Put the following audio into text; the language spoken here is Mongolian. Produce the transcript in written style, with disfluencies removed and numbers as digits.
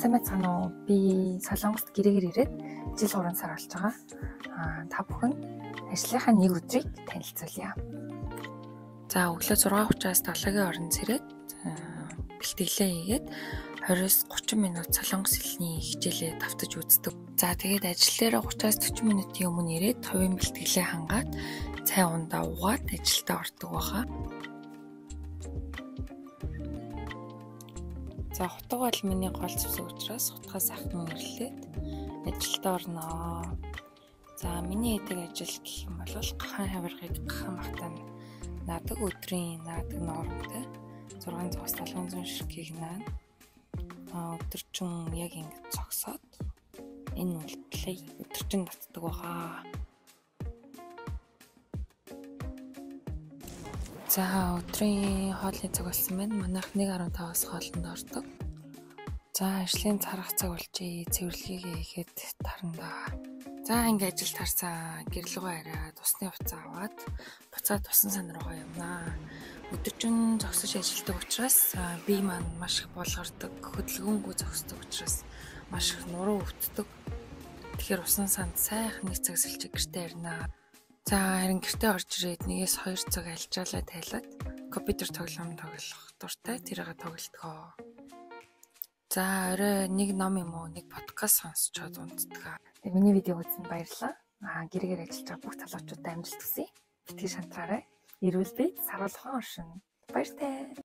Сайн байцгаана уу? Би Солонгост гэрээгээр ирээд жил 3 сар болж байгаа. Та бүхэн ажлынхаа нэг өдрийг танилцуулъя. За өглөө 6:30-аас 7-гийн хооронд ирээд бэлтгэлээ хийгээд 20-30 минут солонгос хэлний хичээлээ давтаж үздэг. За тэгээд ажил дээр 30-аас 40 минутын өмнө ирээд хувийн бэлтгэлээ хангаад цай ундаа угаад ажилдаа ордог байгаа. За хутга бол миний гол зэвсэг учраас хутгаас ахын ирлээд ажилдаа орноо. За миний хийдэг ажил гэх юм бол гахаан хавиргыг гахаан багтаа наадаг өдрийн наадаг нормтой 600-700 ширхгийг наана. Өдөржин яг ингэ цогсоод энэ үйлдэлээ өдөржин татдаг байгаа. За өдрийн хоолны цаг болсон байна. Манайх 1:15-аас хоолнд ордог. За ажлын царах цаг болжээ. Цэвэрлэгээ хийгээд тарандаа. За ингэ ажил тарсан гэрлэгөө хараад усны хувцас аваад буцаад усан сан руугаа явнаа. Өдөржин зогсож ажилладаг учраас бие маань маш их булгардаг, хөдөлгөөнгүй зогсдог учраас маш их нуруу өвддөг. Тэгэхээр усан санд сайхан нэг цаг сэлж гэртээ ирнаа. За харин гэртээ орж ирээд 1-2 цаг альчаалаа тайлаад компьютер тоглоом тоглох дуртай тэрийг тоглолтгоо. За орой нэг ном юм уу нэг подкаст сонсчоод унтдаг. Тэгээ миний видеог үзсэнд баярлалаа. Гэрээгээр ажиллаж байгаа бүх залуучуудад амжилт хүсье. Битгий шантраарай. Эрүүл бий, саруулхан оршин. Баяртай.